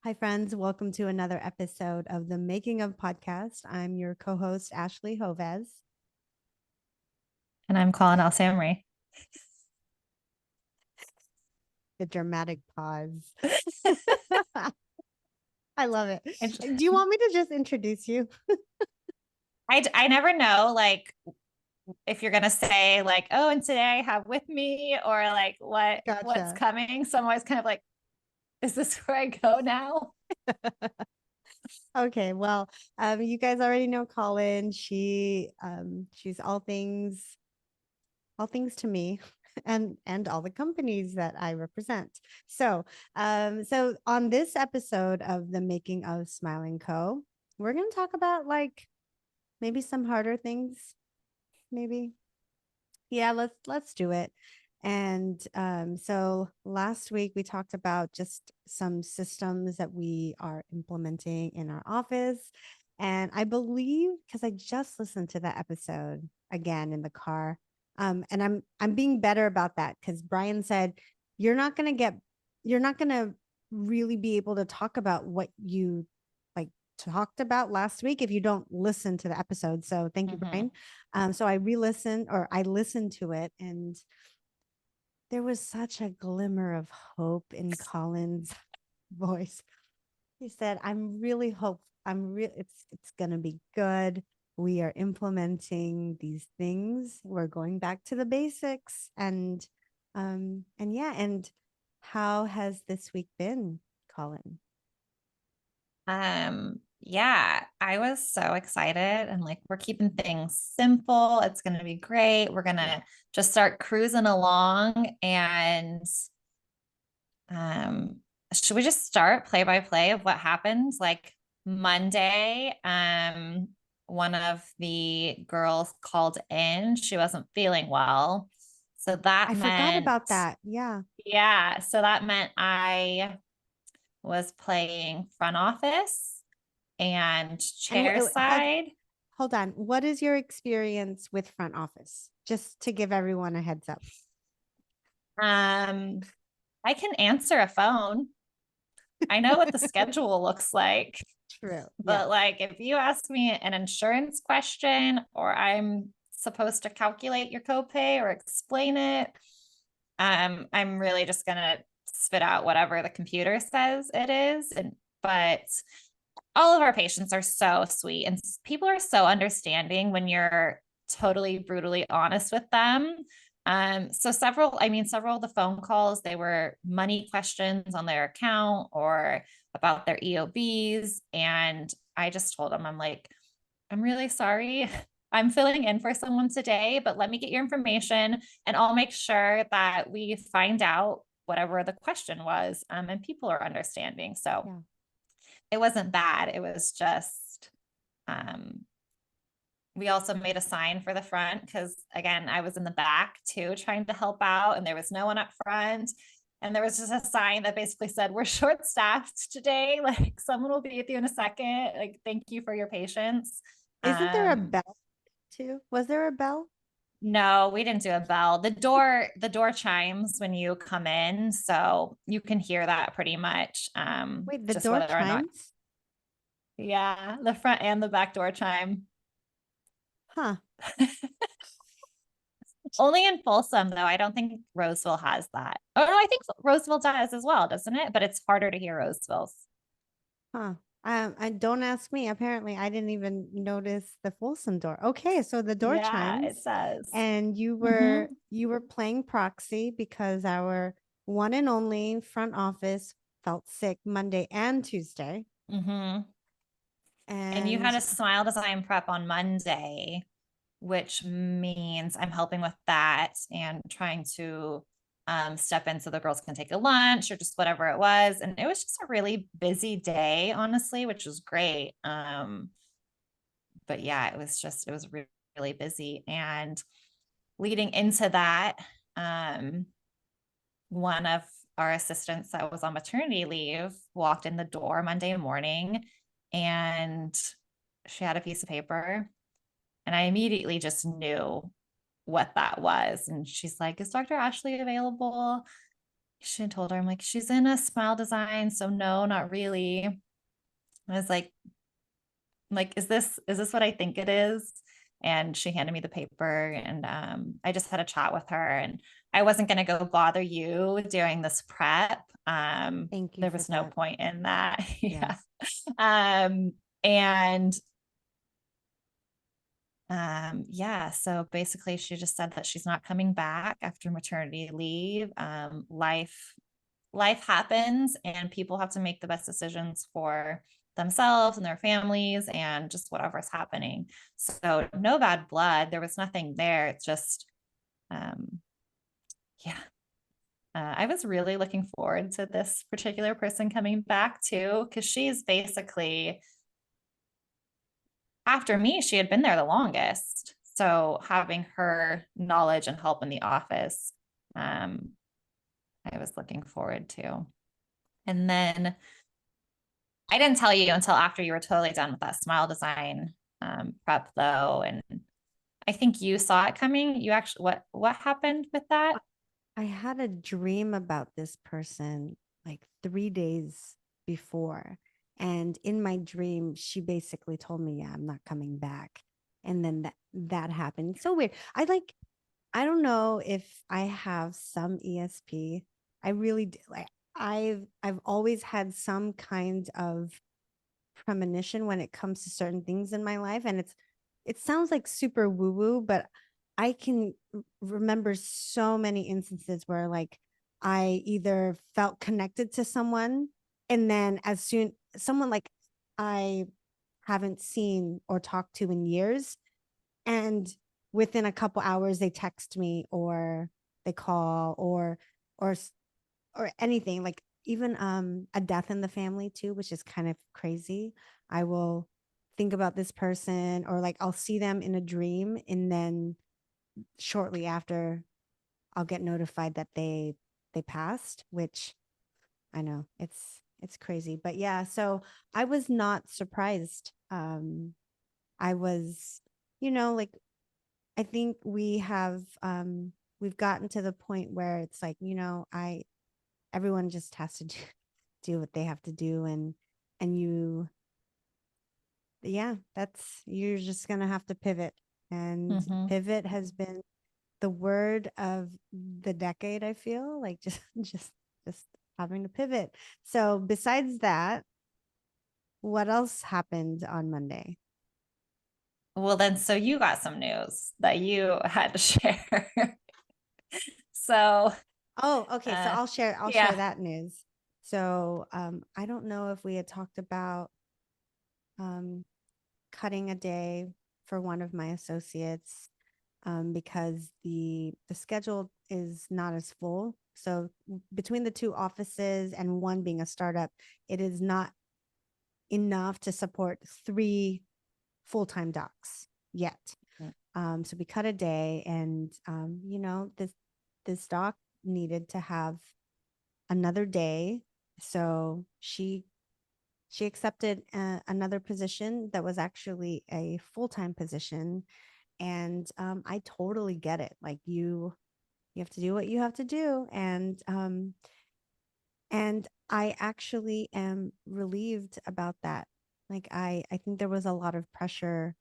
Hi, friends. Welcome to another episode of the Making of Podcast. I'm your co host, Ashley Joves. And I'm Colin Al-Samarrie. The dramatic pause. I love it. Do you want me to just introduce you? I never know, like, if you're gonna say like, oh, and today I have with me, or like what's Gotcha. coming. So I'm always kind of like, is this where I go now? Okay, well, you guys already know Colin. She's all things to me, and all the companies that I represent. So on this episode of the Making of Smiling Co, we're gonna talk about like maybe some harder things, maybe. Yeah, let's do it. And so last week we talked about just some systems that we are implementing in our office. And I believe because I just listened to that episode again in the car. And I'm being better about that because Brian said you're not gonna really be able to talk about what you like talked about last week if you don't listen to the episode. So thank you, Brian. So I listened to it, and there was such a glimmer of hope in Colin's voice. He said, "I'm really hope. I'm real. It's gonna be good. We are implementing these things. We're going back to the basics, and yeah. And how has this week been, Colin?" Yeah, I was so excited and like we're keeping things simple. It's gonna be great. We're gonna just start cruising along and um should we just start play by play of what happened? Like Monday, one of the girls called in. She wasn't feeling well. So that I forgot meant, about that. Yeah. yeah, so that meant I was playing front office and And chair side. hold on. What is your experience with front office? Just to give everyone a heads up. Um, I can answer a phone. I know what the schedule looks like. True. Yeah. But like if you ask me an insurance question or I'm supposed to calculate your copay or explain it, I'm really just gonna spit out whatever the computer says it is. But all of our patients are so sweet and people are so understanding when you're totally brutally honest with them. So several of the phone calls, they were money questions on their account or about their EOBs. And I just told them, I'm like, I'm really sorry. I'm filling in for someone today, but let me get your information and I'll make sure that we find out whatever the question was. And people are understanding. So Yeah. it wasn't bad. It was just, um, we also made a sign for the front because again, I was in the back too, trying to help out and there was no one up front. And there was just a sign that basically said, we're short staffed today. Like someone will be with you in a second. Like, thank you for your patience. Isn't there a Um, bell too? Was there a bell? no, we didn't do a bell. The door chimes when you come in. So you can hear that pretty much. Wait, the Just door whether or not, chimes? yeah, the front and the back door chime. Huh. Only in Folsom, though. I don't think Roseville has that. Oh, no, I think Roseville does as well, doesn't it? But it's harder to hear Roseville's. Huh. I don't ask me. Apparently, I didn't even notice the Folsom door. Okay, so the door Yeah, it chimes, says. and Mm-hmm. you were playing proxy because our one and only front office felt sick Monday and Tuesday. Mm-hmm. And you And had a smile design prep on Monday, which means I'm helping with that and trying to step in so the girls can take a lunch or just whatever it was. And it was just a really busy day, honestly, which was great. But yeah, it was really, really busy. And leading into that, um, one of our assistants that was on maternity leave walked in the door Monday morning and she had a piece of paper. And I immediately just knew what that was. And she's like, is Dr. Ashley available? she told her, I'm like, she's in a smile design. So no, not really. I was like, is this what I think it is? And she handed me the paper, and I just had a chat with her, and I wasn't going to go bother you during this prep. Thank you There for was no that. point in that. Yeah. Yes. And yeah, so basically she just said that she's not coming back after maternity leave. Life happens, and people have to make the best decisions for themselves and their families and just whatever's happening. So no bad blood. There was nothing there. It's just, um, yeah. I was really looking forward to this particular person coming back too, because she's basically, after me, she had been there the longest. So having her knowledge and help in the office, um, I was looking forward to. And then I didn't tell you until after you were totally done with that smile design prep though. And I think you saw it coming. You actually, what happened with that? I had a dream about this person like 3 days before. And in my dream, she basically told me, yeah, I'm not coming back. And then that happened. It's so weird. I don't know if I have some ESP. I really do. Like I've always had some kind of premonition when it comes to certain things in my life. And it sounds like super woo-woo, but I can remember so many instances where like I either felt connected to someone, and then as soon someone like I haven't seen or talked to in years, and within a couple hours they text me or they call or or anything, like even a death in the family too, which is kind of crazy. I will think about this person, or like I'll see them in a dream, and then shortly after I'll get notified that they passed, which I know it's crazy. But yeah, so I was not surprised. I was, like I think we've gotten to the point where it's like, I everyone just has to do what they have to do, and you, yeah, that's, you're just gonna have to pivot, and Mm-hmm. pivot has been the word of the decade. I feel like just having to pivot. So besides that, what else happened on Monday? Well, then, so you got some news that you had to share. So, Oh, okay, so uh, I'll share yeah. that news. So I don't know if we had talked about um cutting a day for one of my associates, because the schedule is not as full. So between the two offices and one being a startup, it is not enough to support three full-time docs yet. So we cut a day, and this doc needed to have another day. So she accepted another position that was actually a full-time position. And I totally get it. Like you have to do what you have to do. And I actually am relieved about that. Like I think there was a lot of pressure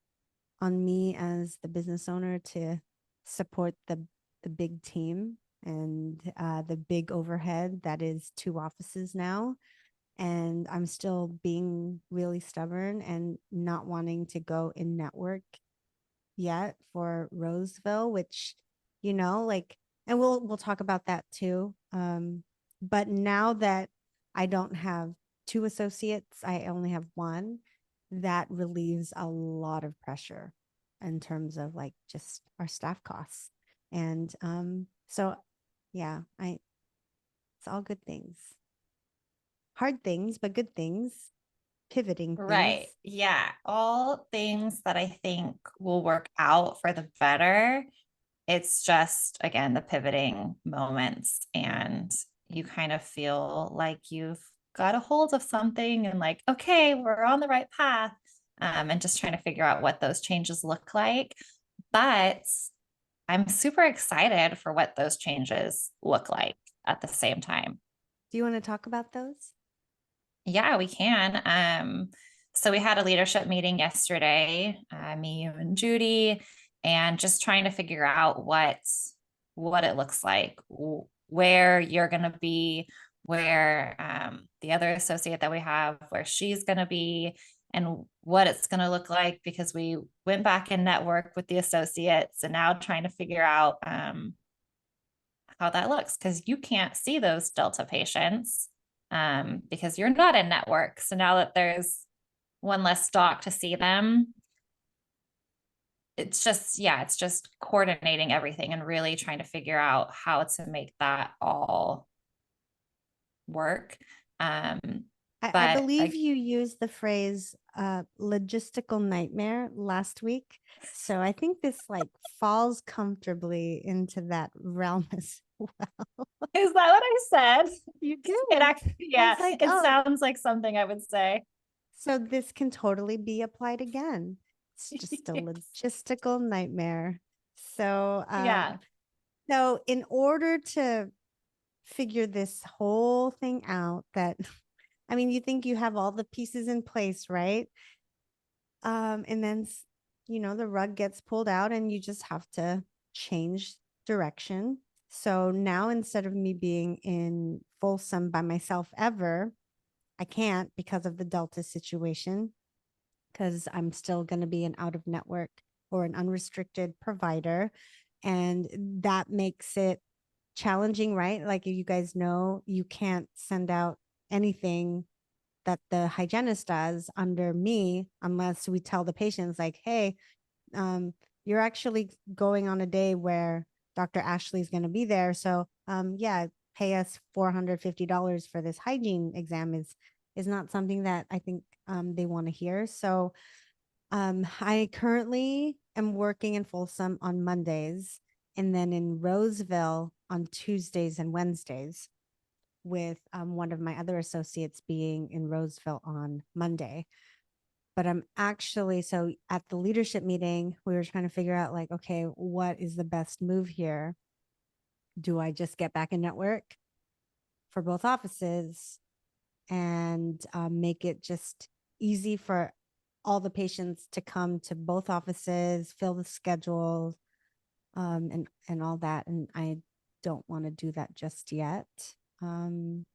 on me as the business owner to support the big team, and the big overhead that is two offices now. And I'm still being really stubborn and not wanting to go in network yet for Roseville, which, like, and we'll talk about that too. But now that I don't have two associates, I only have one, that relieves a lot of pressure in terms of like just our staff costs. And so yeah, I it's all good things. Hard things, but good things, pivoting Right. things. Yeah. All things that I think will work out for the better. It's just, again, the pivoting moments, and you kind of feel like you've got a hold of something and like, okay, we're on the right path. And just trying to figure out what those changes look like. But I'm super excited for what those changes look like. at the same time. Do you want to talk about those? Yeah, we can. So we had a leadership meeting yesterday, me, you, and Judy, and just trying to figure out what it looks like, where you're going to be, where the other associate that we have, where she's going to be, and what it's going to look like, because we went back and networked with the associates, and now trying to figure out how that looks, because you can't see those Delta patients because you're not in network. So now that there's one less doc to see them, it's just coordinating everything and really trying to figure out how to make that all work. I believe you used the phrase logistical nightmare last week. So I think this like falls comfortably into that realm as well. Is that what I said? You did. It actually, yeah, like, it sounds like something I would say. So this can totally be applied again. It's just a logistical nightmare. So Yeah. So in order to figure this whole thing out, that I mean, you think you have all the pieces in place, right? And then the rug gets pulled out and you just have to change direction. So now instead of me being in Folsom by myself ever, I can't because of the Delta situation, because I'm still going to be an out of network or an unrestricted provider. And that makes it challenging, right? Like you guys know, you can't send out anything that the hygienist does under me unless we tell the patients like, hey, you're actually going on a day where Dr. Ashley's going to be there. So yeah, pay us $450 for this hygiene exam is not something that I think they want to hear. So I currently am working in Folsom on Mondays and then in Roseville on Tuesdays and Wednesdays, with one of my other associates being in Roseville on Monday. But I'm actually, so at the leadership meeting, we were trying to figure out like, okay, what is the best move here? Do I just get back in network for both offices and make it just easy for all the patients to come to both offices, fill the schedule, and all that? And I don't want to do that just yet, because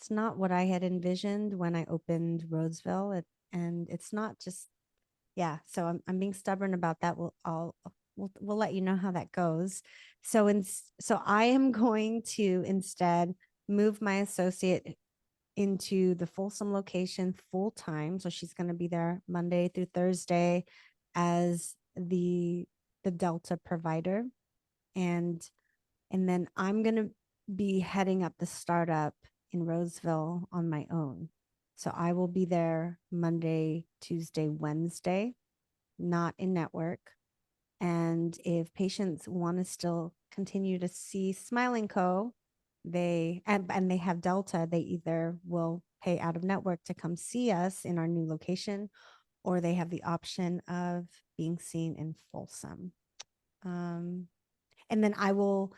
it's not what I had envisioned when I opened Roseville. And it's not just, yeah. So I'm being stubborn about that. We'll let you know how that goes. So I am going to instead move my associate into the Folsom location full time. So she's going to be there Monday through Thursday as the Delta provider. And then I'm going to be heading up the startup in Roseville on my own. So I will be there Monday, Tuesday, Wednesday, not in network. And if patients want to still continue to see Smiling Co., and they have Delta, they either will pay out of network to come see us in our new location, or they have the option of being seen in Folsom. And then I will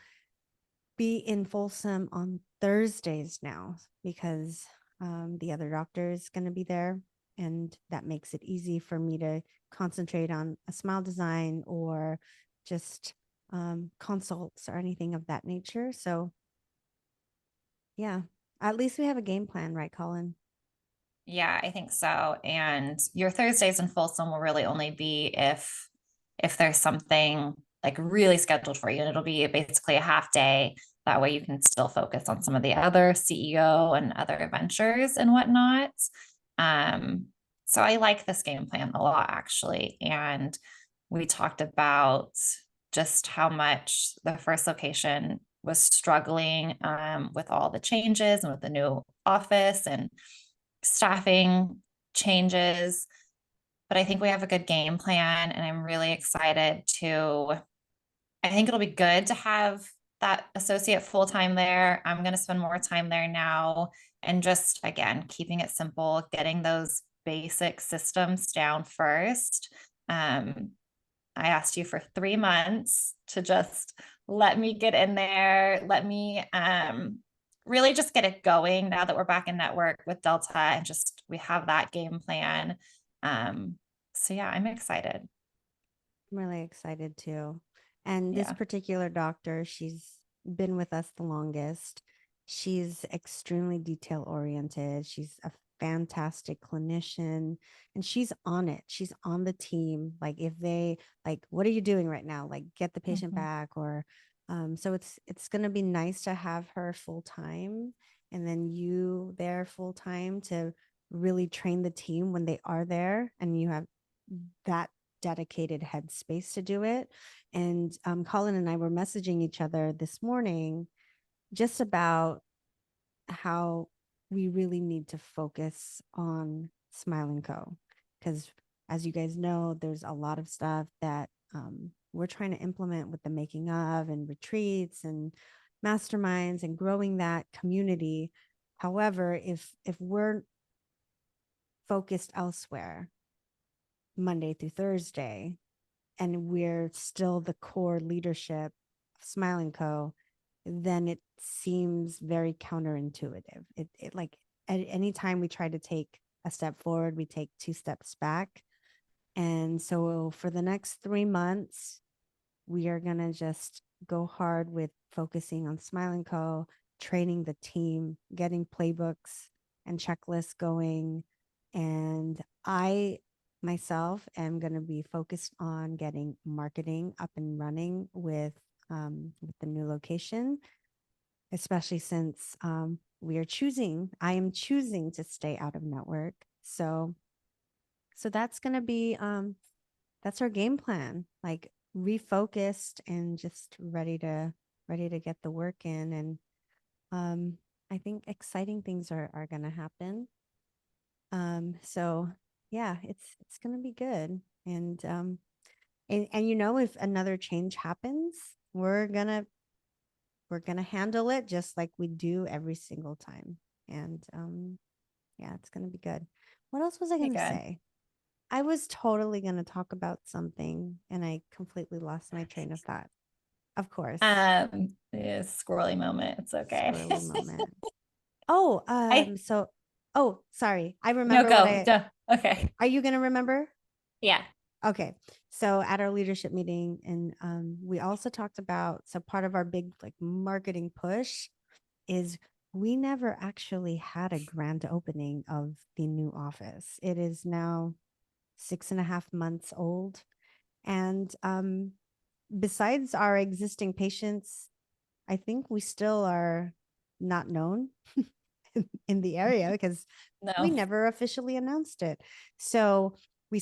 be in Folsom on Thursdays now because the other doctor is going to be there. And that makes it easy for me to concentrate on a smile design or just consults or anything of that nature. So, yeah, at least we have a game plan, right, Colin? Yeah, I think so. And your Thursdays in Folsom will really only be if there's something like really scheduled for you, and it'll be basically a half day. That way you can still focus on some of the other CEO and other ventures and whatnot. So I like this game plan a lot, actually. And we talked about just how much the first location was struggling with all the changes and with the new office and staffing changes. But I think we have a good game plan, and I'm really excited to. I think it'll be good to have that associate full time there. I'm going to spend more time there now, and just again, keeping it simple, getting those basic systems down first. I asked you for 3 months to just let me get in there. Let me really just get it going now that we're back in network with Delta, and just we have that game plan. So yeah, I'm excited. I'm really excited too. And this Yeah. particular doctor, she's been with us the longest. She's extremely detail oriented. She's a fantastic clinician and she's on it. She's on the team. Like if they like, what are you doing right now? Like get the patient Mhm. back or so it's gonna be nice to have her full time and then you there full time to really train the team when they are there and you have that dedicated headspace to do it. And Colin and I were messaging each other this morning just about how we really need to focus on Smile and Co. Because as you guys know, there's a lot of stuff that we're trying to implement with the making of and retreats and masterminds and growing that community. However, if we're focused elsewhere Monday through Thursday, and we're still the core leadership of Smile and Co., then it seems very counterintuitive. It like at any time we try to take a step forward, we take two steps back. And so for the next 3 months, we are gonna just go hard with focusing on Smile and Co., training the team, getting playbooks and checklists going. And I myself am going to be focused on getting marketing up and running with the new location, especially since I am choosing to stay out of network. So that's going to be that's our game plan. Like refocused and just ready to get the work in. And I think exciting things are gonna happen. So yeah, it's gonna be good. And you know, if another change happens, we're gonna handle it just like we do every single time. And yeah, it's gonna be good. What else was I Be gonna good. say? I was totally gonna talk about something and I completely lost my train of thought. Of course. Yeah, squirrely moment. It's okay. Squirrely moment. Oh, I oh, sorry. I no remember what go. Duh. Okay. are you gonna remember? Yeah. Okay. So at our leadership meeting, and we also talked about, so part of our big like marketing push is we never actually had a grand opening of the new office. It is now 6.5 months old. And besides our existing patients, I think we still are not known in the area because we No. never officially announced it. So we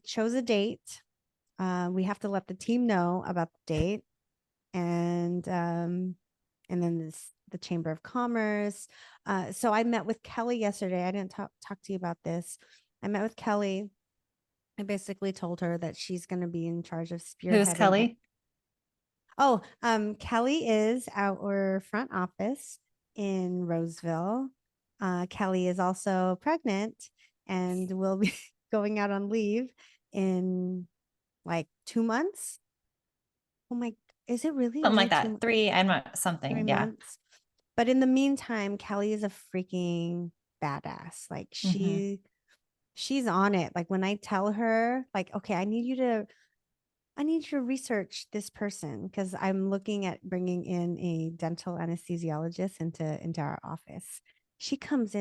chose a date. We have to let the team know about the date and then the Chamber of Commerce. So I met with Kelly yesterday. I didn't talk to you about this. I met with Kelly. I basically told her that she's going to be in charge of Who's spearheading it. Kelly? Oh, Kelly is our front office in Roseville. Kelly is also pregnant and will be going out on leave in like 2 months. Oh my, is it really Something only like that. 3, I'm not three something. Yeah. months? But in the meantime, Kelly is a freaking badass. Like Hmm. she's on it. Like when I tell her, like, okay, I need you to research this person because I'm looking at bringing in a dental anesthesiologist into our office. She comes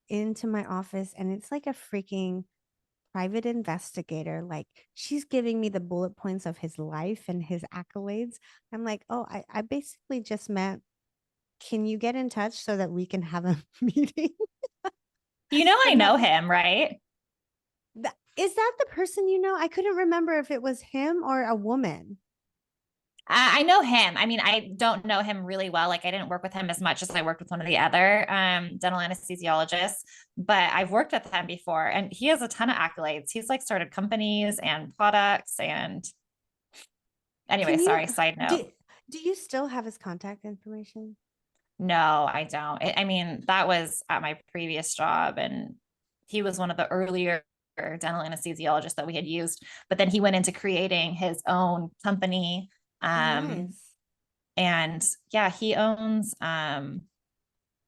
into my office and it's like a freaking private investigator. Like she's giving me the bullet points of his life and his accolades. I'm like, oh, I basically just met. Can you get in touch so that we can have a meeting? You know I I'm not. know him, right? Is that the person you know? I couldn't remember if it was him or a woman. I know him. I mean, I don't know him really well. Like I didn't work with him as much as I worked with one of the other dental anesthesiologists, but I've worked with him before and he has a ton of accolades. He's like started companies and products and anyway, Can you sorry, side note. do do you still have his contact information? No, I don't. I mean, that was at my previous job and he was one of the earlier dental anesthesiologists that we had used, but then he went into creating his own company. Oh, Um, nice. And yeah, he owns,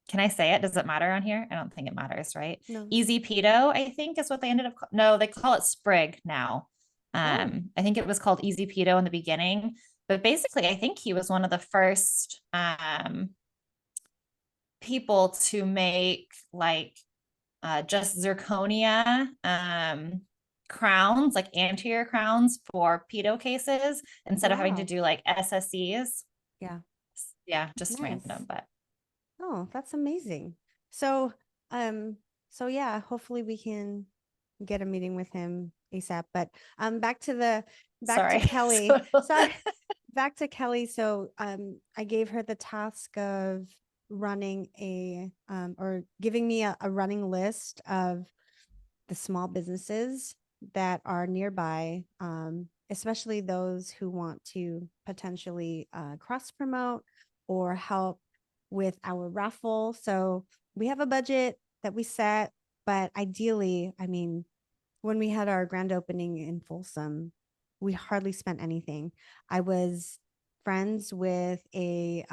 can I say it? Does it matter on here? I don't think it matters, right? No. Easy Pedo, I think is what they ended up. No, they call it Sprig now. Oh, I think it was called Easy Pedo in the beginning, but basically, I think he was one of the first people to make like just zirconia crowns, like anterior crowns for pedo cases instead of having to wow. do like SSEs. Yeah. Yeah, just Nice. random, but Oh, that's amazing. So, um, so yeah, hopefully we can get a meeting with him ASAP. But back to sorry. Kelly. Sorry, back to Kelly. So I gave her the task of running or giving me a running list of the small businesses that are nearby, especially those who want to potentially cross promote or help with our raffle. So we have a budget that we set, but ideally, I mean, when we had our grand opening in Folsom, we hardly spent anything. I was friends with a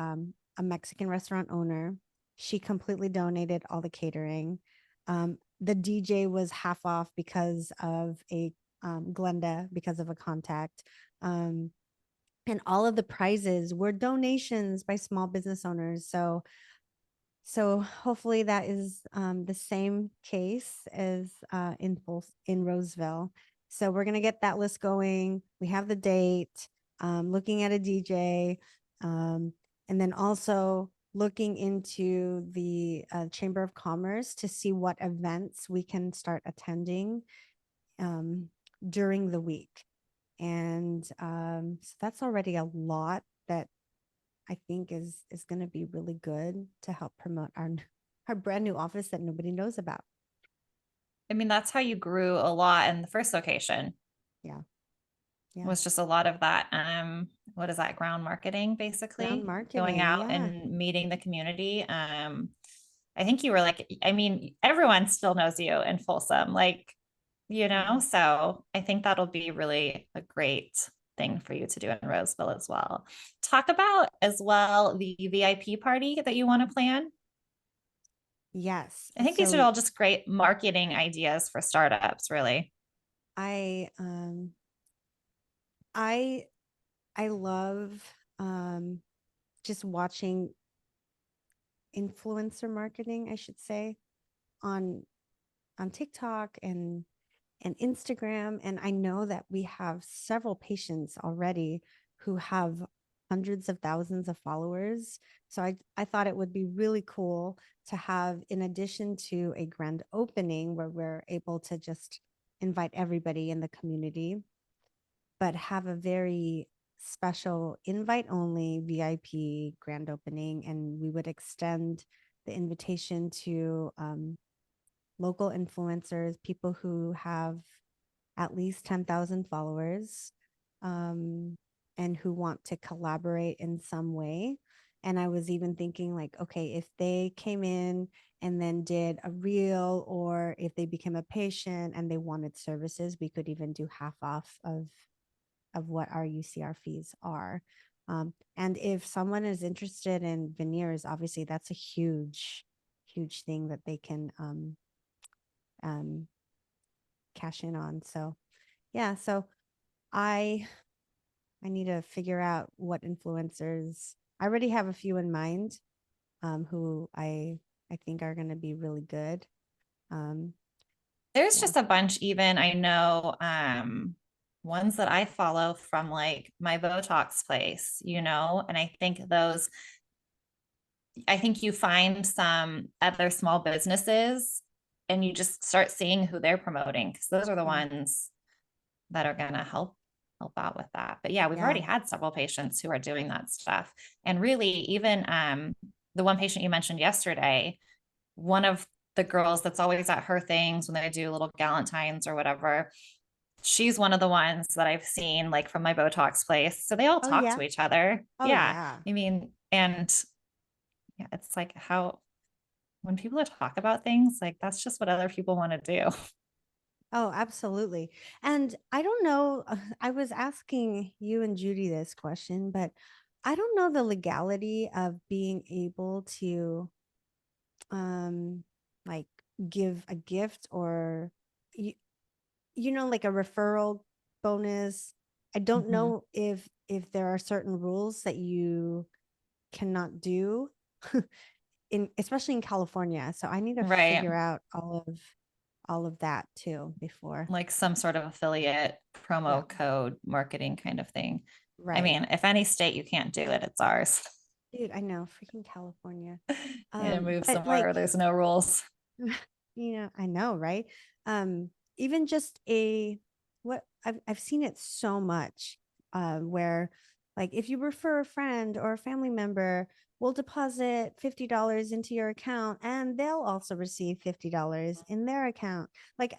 Mexican restaurant owner. She completely donated all the catering. The DJ was half off because of a Glenda, because of a contact. And all of the prizes were donations by small business owners. So hopefully that is the same case as in Roseville. So we're gonna get that list going. We have the date, looking at a DJ, and then also looking into the Chamber of Commerce to see what events we can start attending um, during the week. And so that's already a lot that I think is going to be really good to help promote our brand new office that nobody knows about. I mean, that's how you grew a lot in the first location. Yeah. Yeah. Was just a lot of that what is that, ground marketing, Ground basically going marketing. out Yeah. and meeting the community. I think you were like, I mean, everyone still knows you in Folsom, like, so I think that'll be really a great thing for you to do in Roseville as well. Talk about as well the VIP party that you want to plan. Yes. I think these are So all just great marketing ideas for startups, really. I um I I love just watching influencer marketing, I should say, on TikTok and Instagram. And I know that we have several patients already who have hundreds of thousands of followers. So I thought it would be really cool to have, in addition to a grand opening where we're able to just invite everybody in the community, but have a very special invite only VIP grand opening. And we would extend the invitation to local influencers, people who have at least 10,000 followers, and who want to collaborate in some way. And I was even thinking, like, okay, if they came in and then did a reel, or if they became a patient and they wanted services, we could even do half off of what our UCR fees are. And if someone is interested in veneers, obviously that's a huge thing that they can um, cash in on. So yeah, so I I need to figure out what influencers. I already have a few in mind, who I think are going to be really good. Um, There's yeah, just a bunch, even I know ones that I follow from like my Botox place, and I think you find some other small businesses and you just start seeing who they're promoting, because those are the yeah, ones that are going to help out with that. But yeah, we've yeah. already had several patients who are doing that stuff. And really, even the one patient you mentioned yesterday, one of the girls that's always at her things when they do little galentines or whatever, she's one of the ones that I've seen like from my Botox place. So they all Oh talk yeah, to each other. oh Yeah. yeah. I mean, and yeah, it's like how when people talk about things, like that's just what other people want to do. Oh, absolutely. And I don't know. I was asking you and Judy this question, but I don't know the legality of being able to um like give a gift or you, like a referral bonus. I don't Mhm. know if there are certain rules that you cannot do in especially in California. So I need to Right. figure out all of that too before. Like some sort of affiliate Yeah, promo code marketing kind of thing. I right. mean, if any state you can't do it, it's ours. Dude, I know, freaking California. And move But somewhere where like, there's no rules. I know, right? Even just a what I've seen it so much, where like if you refer a friend or a family member, we'll deposit $50 into your account and they'll also receive $50 in their account. Like,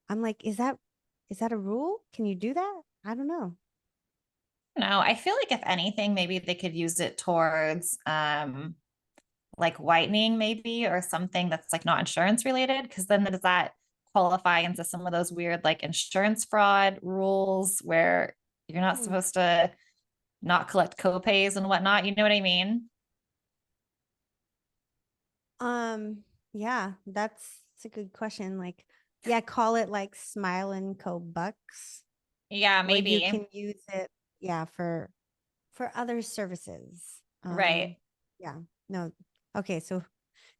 I'm like, is that a rule? Can you do that? I don't know. No, I feel like if anything, maybe they could use it towards like whitening maybe or something that's like not insurance related because then does that qualify into some of those weird like insurance fraud rules where you're not Hmm. supposed to not collect copays and whatnot, you know what I mean? Um, yeah, that's a good question. Like, yeah, call it like Smile and Co Bucks, Yeah, where you maybe. can use it, yeah, for other services. Right. Yeah, no. Okay, so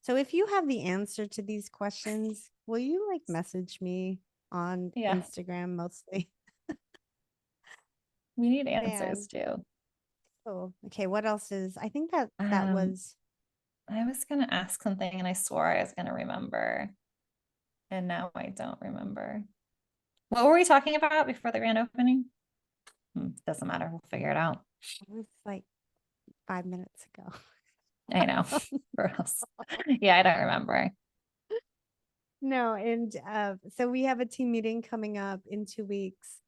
if you have the answer to these questions, will you like message me on Yeah, Instagram mostly? we need answers Man. too. Oh, okay. What else is I think that um was I was gonna ask something and I swore I was gonna remember and now I don't remember. What were we talking about before the grand opening? Doesn't matter, we'll figure it out. it was like 5 minutes ago. I know. For us. Yeah, I don't remember. No, and so we have a team meeting coming up in 2 weeks,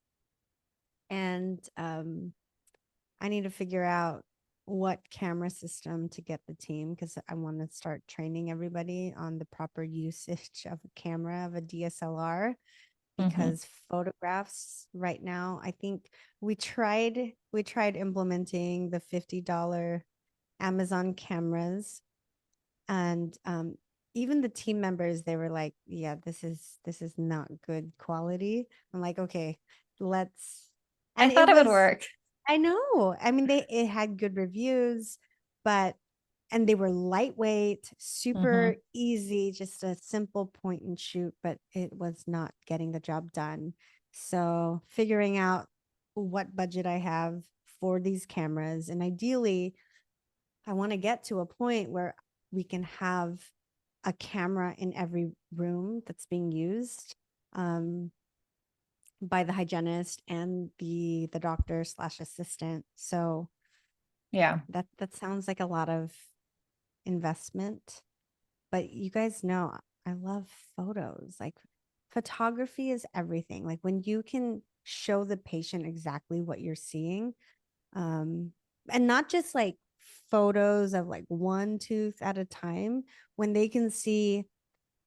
and I need to figure out what camera system to get the team because I want to start training everybody on the proper usage of a camera of a DSLR Mhm. because photographs right now, I think we tried implementing the $50 Amazon cameras and even the team members they were like, yeah, this is not good quality. I'm like, okay, let's I and it thought it would was work. I know. I mean, it had good reviews, but and they were lightweight, super Mhm. easy, just a simple point and shoot, but it was not getting the job done. So, figuring out what budget I have for these cameras, and ideally, I want to get to a point where we can have a camera in every room that's being used. Um, by the hygienist and the doctor slash assistant. So Yeah. that sounds like a lot of investment. But you guys know I love photos. Like photography is everything. Like when you can show the patient exactly what you're seeing, um, and not just like photos of like one tooth at a time, when they can see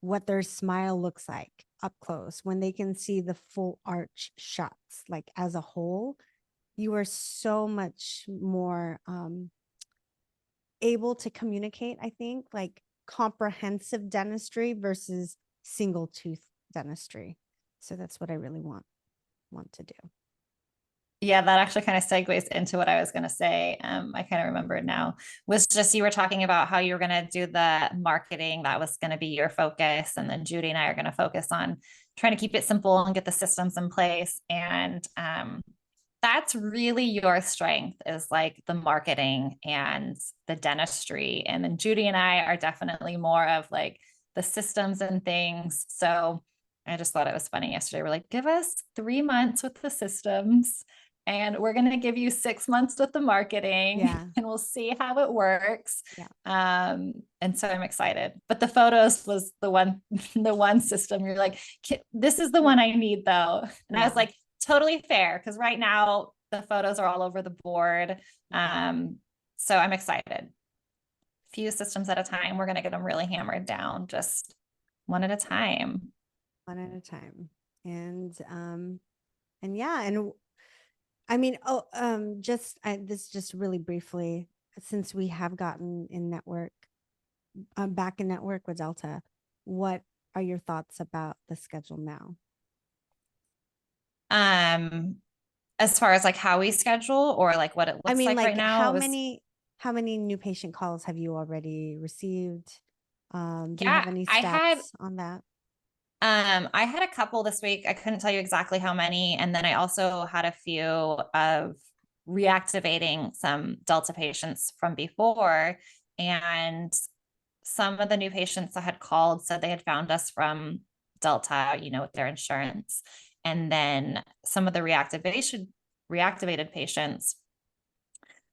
what their smile looks like up close, when they can see the full arch shots, like as a whole, you are so much more able to communicate, I think, like comprehensive dentistry versus single tooth dentistry. So that's what I really want to do. Yeah, that actually kind of segues into what I was going to say. I kind of remember it now. Was just you were talking about how you were going to do the marketing, that was going to be your focus. And then Judy and I are going to focus on trying to keep it simple and get the systems in place. And that's really your strength is like the marketing and the dentistry. And then Judy and I are definitely more of like the systems and things. So I just thought it was funny yesterday. We're like, give us 3 months with the systems and we're going to give you 6 months with the marketing Yeah. and we'll see how it works. Yeah. And so I'm excited, but the photos was the one, the one system you're like, this is the one I need though. And I was Yeah. like, totally fair. Cause right now the photos are all over the board. Yeah. So I'm excited. Few systems at a time. We're going to get them really hammered down, just one at a time. One at a time. And yeah, and I mean, this just really briefly, since we have gotten in network, back in network with Delta, what are your thoughts about the schedule now? As far as like how we schedule or like what it I looks mean, like right like now, how many new patient calls have you already received? Do you yeah, have any I had stats on that? I had a couple this week. I couldn't tell you exactly how many. And then I also had a few of reactivating some Delta patients from before. And some of the new patients that had called said they had found us from Delta, with their insurance. And then some of the reactivated patients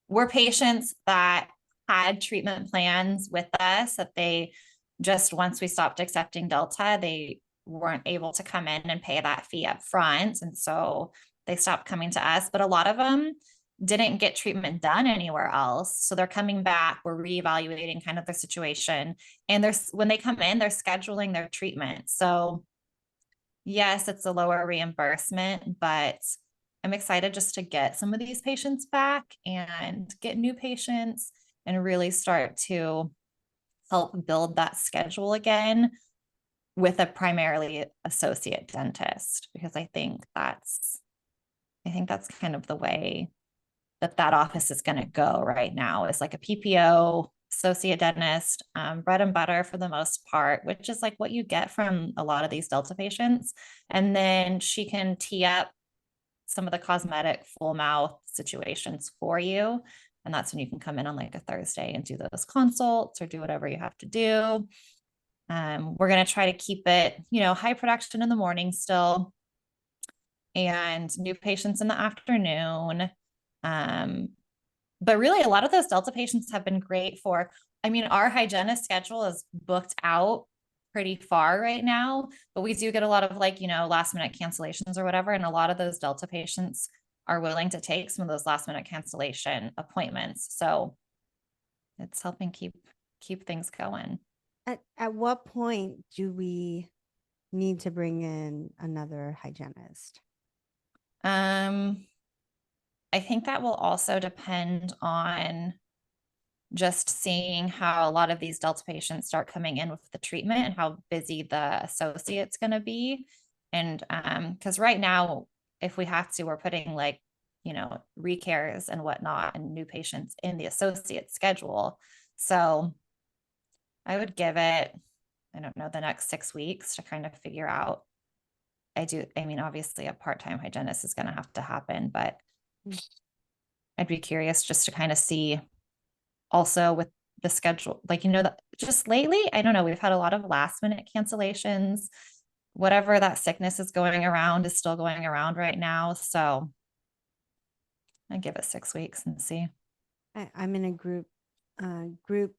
were patients that had treatment plans with us that they just, once we stopped accepting Delta, they weren't able to come in and pay that fee up front. And so they stopped coming to us. But a lot of them didn't get treatment done anywhere else. So they're coming back, we're reevaluating kind of their situation. And when they come in, they're scheduling their treatment. So yes, it's a lower reimbursement, but I'm excited just to get some of these patients back and get new patients and really start to help build that schedule again with a primarily associate dentist, because I think that's kind of the way that office is going to go right now, is like a PPO associate dentist, bread and butter for the most part, which is like what you get from a lot of these Delta patients. And then she can tee up some of the cosmetic full mouth situations for you. And that's when you can come in on like a Thursday and do those consults or do whatever you have to do. We're going to try to keep it, high production in the morning still, and new patients in the afternoon. But really, a lot of those Delta patients have been great our hygienist schedule is booked out pretty far right now, but we do get a lot of last minute cancellations or whatever. And a lot of those Delta patients are willing to take some of those last minute cancellation appointments. So it's helping keep things going. At what point do we need to bring in another hygienist? I think that will also depend on just seeing how a lot of these Delta patients start coming in with the treatment and how busy the associate's going to be. And because right now, if we have to, we're putting recares and whatnot and new patients in the associate schedule. So I would give it, I don't know, the next 6 weeks to kind of figure out. Obviously a part-time hygienist is going to have to happen, but I'd be curious just to kind of see also with the schedule, just lately, I don't know, we've had a lot of last minute cancellations. Whatever that sickness is going around is still going around right now. So I give it 6 weeks and see. I'm in a group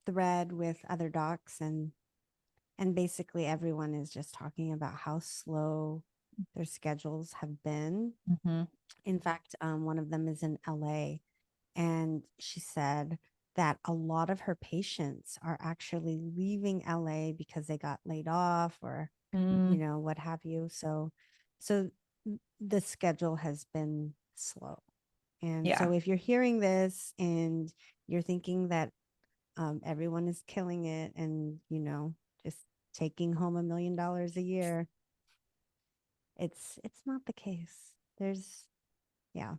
thread with other docs, and basically everyone is just talking about how slow their schedules have been. Mm-hmm. In fact, one of them is in LA, and she said that a lot of her patients are actually leaving LA because they got laid off or what have you. So the schedule has been slow. And Yeah. so if you're hearing this and you're thinking that everyone is killing it and just taking home $1 million a year, it's not the case. There's yeah.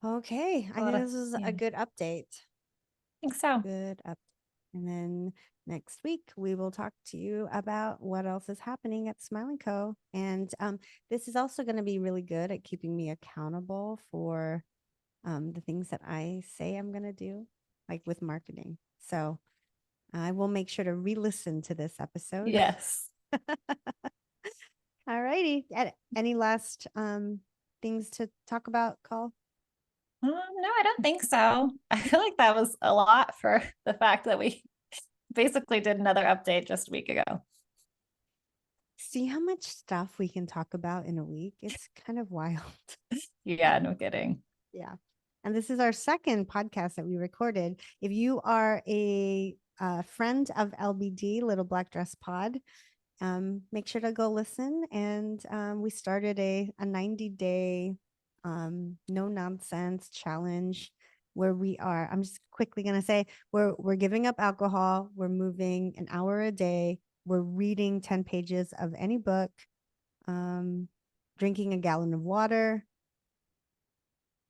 Okay, I think this is a good update. I think so. Good up. And then next week we will talk to you about what else is happening at Smiling Co. And this is also going to be really good at keeping me accountable for the things that I say I'm going to do, like with marketing. So I will make sure to re-listen to this episode. Yes. All righty. Any last things to talk about, Col? No, I don't think so. I feel like that was a lot for the fact that we basically did another update just a week ago. See how much stuff we can talk about in a week? It's kind of wild. Yeah, no kidding. Yeah. And this is our second podcast that we recorded. If you are a friend of LBD, Little Black Dress Pod, make sure to go listen. And we started a 90-day no nonsense challenge where we are. I'm just quickly gonna say we're giving up alcohol. We're moving an hour a day. We're reading 10 pages of any book. Drinking a gallon of water.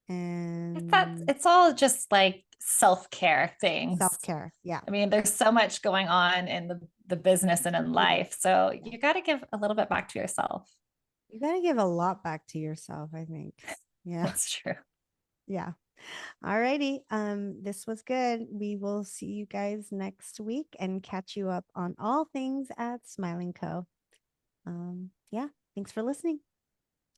And It's all just like self-care things. self-care. Yeah. I mean, there's so much going on in the business and in life. So you got to give a little bit back to yourself. You got to give a lot back to yourself, I think. Yeah. That's true. Yeah. All righty. This was good. We will see you guys next week and catch you up on all things at Smiling Co. Yeah. Thanks for listening.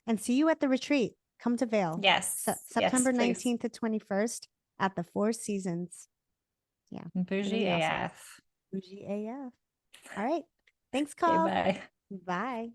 And see you at the retreat. Come to Vail. Yes. September Yes, 19th to 21st at the Four Seasons. Yeah. Bougie Awesome. AF. Bougie AF. All right. Thanks, Okay, Call. bye. Bye.